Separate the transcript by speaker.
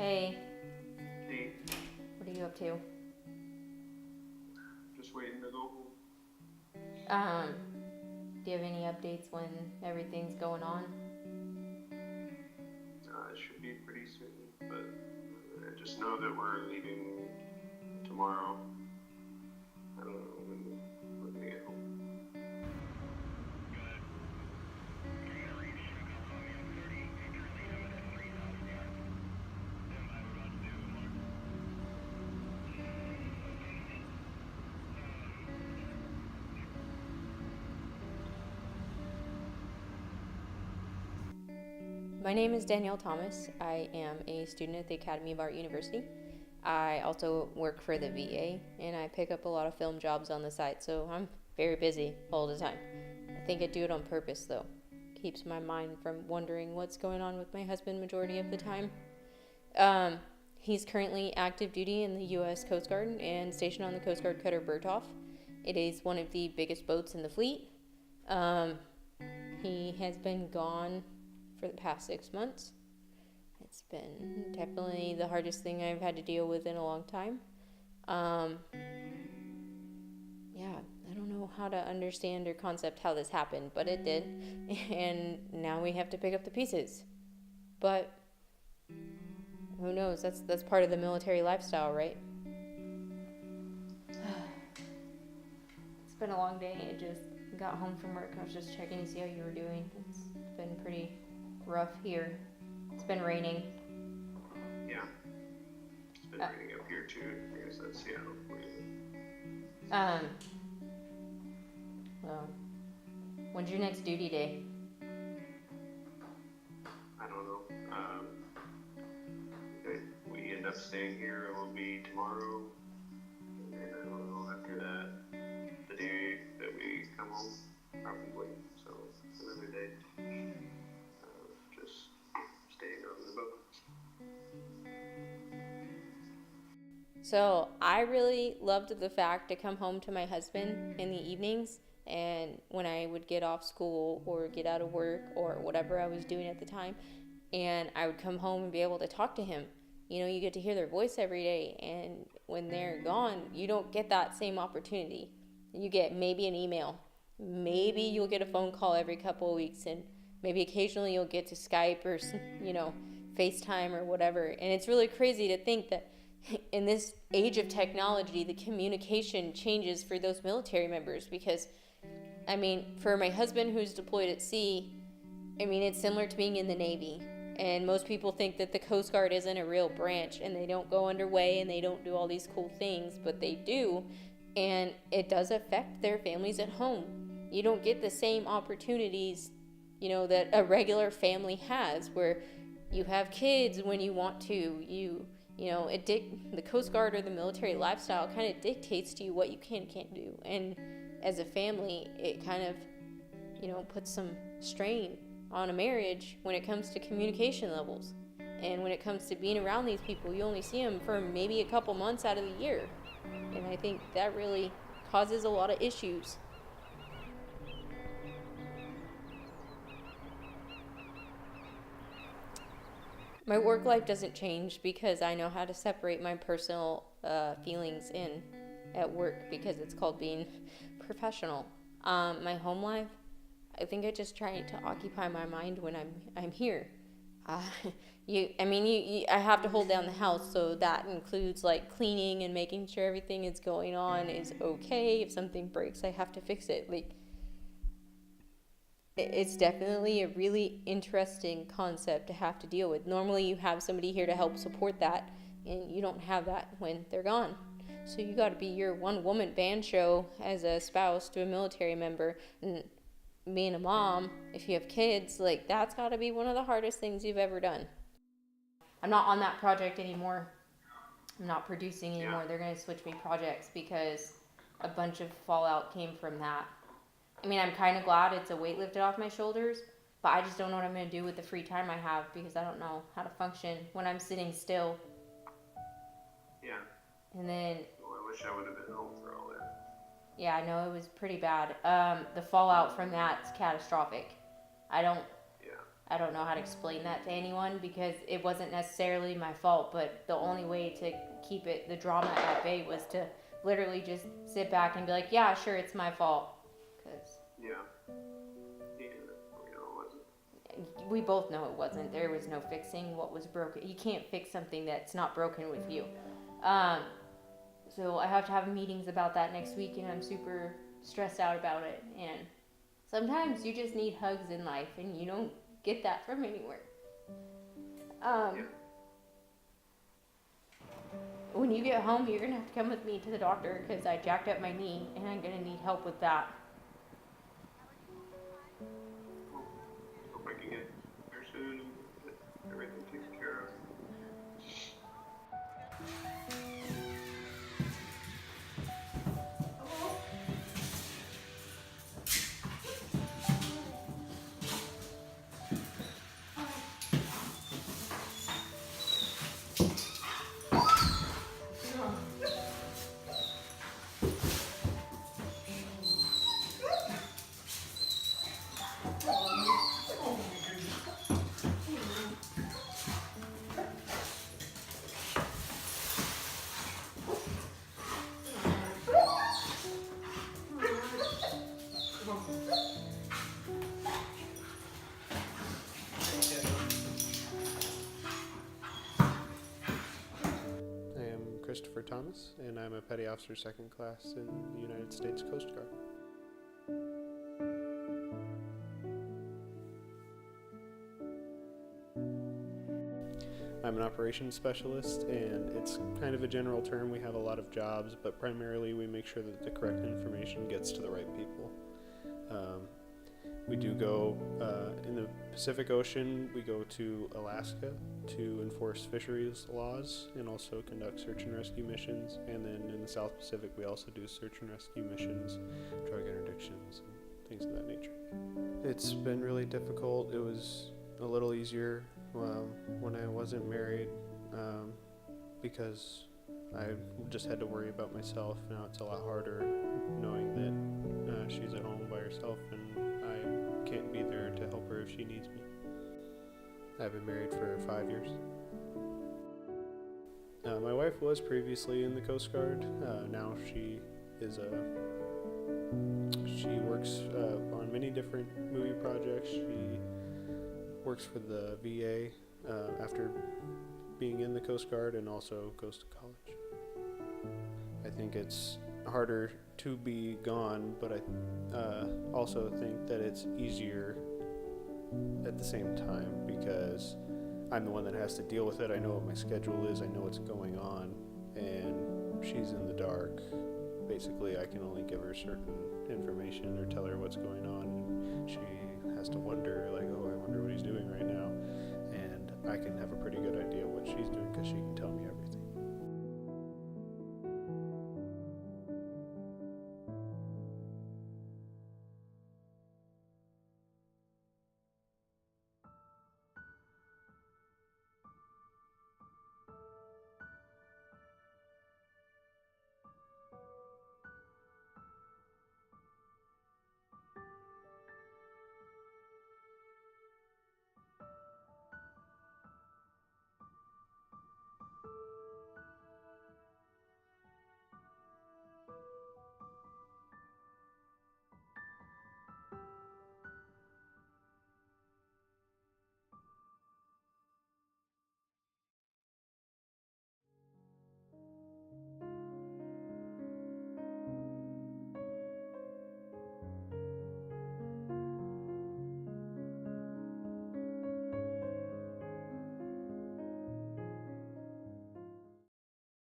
Speaker 1: Hey,
Speaker 2: Hey,
Speaker 1: what are you up to?
Speaker 2: just waiting to go home.
Speaker 1: Um, do you have any updates when everything's going on?
Speaker 2: It should be pretty soon, but I just know that we're leaving tomorrow. I don't know when we're gonna get home.
Speaker 1: My name is Danielle Thomas. I am a student at the Academy of Art University. I also work for the VA and I pick up a lot of film jobs on the side, so I'm very busy all the time. I think I do it on purpose though. Keeps my mind from wondering what's going on with my husband majority of the time. Um, he's currently active duty in the U.S. Coast Guard and stationed on the Coast Guard cutter Berthoff. It is one of the biggest boats in the fleet. Um, he has been gone for the past 6 months. It's been definitely the hardest thing I've had to deal with in a long time. Um, yeah, I don't know how to understand or concept how this happened, but it did. And now we have to pick up the pieces. But who knows? That's part of the military lifestyle, right? It's been a long day. I just got home from work. I was just checking to see how you were doing. It's been pretty rough here. It's been raining.
Speaker 2: Yeah, it's been raining up here too. I guess that's Seattle for you.
Speaker 1: Um, well, when's your next duty day?
Speaker 2: I don't know. If we end up staying here, it will be tomorrow. And then I don't know after that, the day that we come home, probably. So another day. Just staying on the boat.
Speaker 1: So I really loved the fact to come home to my husband in the evenings, and when I would get off school or get out of work or whatever I was doing at the time, and I would come home and be able to talk to him. You know, you get to hear their voice every day, and when they're gone, you don't get that same opportunity. You get maybe an email, maybe you'll get a phone call every couple of weeks, and maybe occasionally you'll get to Skype or FaceTime or whatever. And it's really crazy to think that in this age of technology, the communication changes for those military members because, I mean, for my husband who's deployed at sea, I mean, it's similar to being in the Navy. And most people think that the Coast Guard isn't a real branch and they don't go underway and they don't do all these cool things, but they do. And it does affect their families at home. You don't get the same opportunities, that a regular family has where you have kids when you want to. The Coast Guard or the military lifestyle kind of dictates to you what you can and can't do. And as a family, it kind of, puts some strain on a marriage when it comes to communication levels. And when it comes to being around these people, you only see them for maybe a couple months out of the year. And I think that really causes a lot of issues. My work life doesn't change because I know how to separate my personal feelings in at work because it's called being professional. My home life, I think I just try to occupy my mind when I'm here. Uh, I have to hold down the house, so that includes like cleaning and making sure everything is going on is okay. If something breaks, I have to fix it. It's definitely a really interesting concept to have to deal with. Normally you have somebody here to help support that, and you don't have that when they're gone. So you got to be your one-woman band show as a spouse to a military member. And being a mom, if you have kids, that's got to be one of the hardest things you've ever done. I'm not on that project anymore. I'm not producing anymore.
Speaker 2: Yeah.
Speaker 1: They're going to switch me projects because a bunch of fallout came from that. I mean, I'm kind of glad it's a weight lifted off my shoulders, but I just don't know what I'm going to do with the free time I have because I don't know how to function when I'm sitting still.
Speaker 2: Yeah.
Speaker 1: And then...
Speaker 2: Well, I wish I would have been home for all that.
Speaker 1: Yeah, I know it was pretty bad. The fallout from that's catastrophic. I I don't know how to explain that to anyone because it wasn't necessarily my fault, but the only way to keep the drama at bay was to literally just sit back and be like, yeah, sure, it's my fault. Cause
Speaker 2: Yeah. Yeah. You know, it wasn't.
Speaker 1: we both know it wasn't. There was no fixing what was broken. You can't fix something that's not broken with you. So I have to have meetings about that next week, and I'm super stressed out about it. And sometimes you just need hugs in life, and you don't get that from anywhere.
Speaker 2: Yeah.
Speaker 1: When you get home, you're gonna have to come with me to the doctor because I jacked up my knee, and I'm gonna need help with that.
Speaker 2: Well, hope I can get there soon and get everything taken care of.
Speaker 3: I am Christopher Thomas, and I'm a Petty Officer Second Class in the United States Coast Guard. I'm an operations specialist, and it's kind of a general term. We have a lot of jobs, but primarily we make sure that the correct information gets to the right people. We do go in the Pacific Ocean. We go to Alaska to enforce fisheries laws and also conduct search and rescue missions. And then in the South Pacific, we also do search and rescue missions, drug interdictions, and things of that nature. It's been really difficult. It was a little easier when I wasn't married because I just had to worry about myself. Now it's a lot harder knowing that she's at home by herself and I can't be there to help her if she needs me. I've been married for 5 years. My wife was previously in the Coast Guard. Now she works on many different movie projects. She works for the VA after being in the Coast Guard and also goes to college. I think it's harder to be gone, but I also think that it's easier at the same time because I'm the one that has to deal with it. I know what my schedule is, I know what's going on, and she's in the dark. Basically, I can only give her certain information or tell her what's going on, and she has to wonder, like, oh, I wonder what he's doing right now, and I can have a pretty good idea what she's doing because she can tell me everything.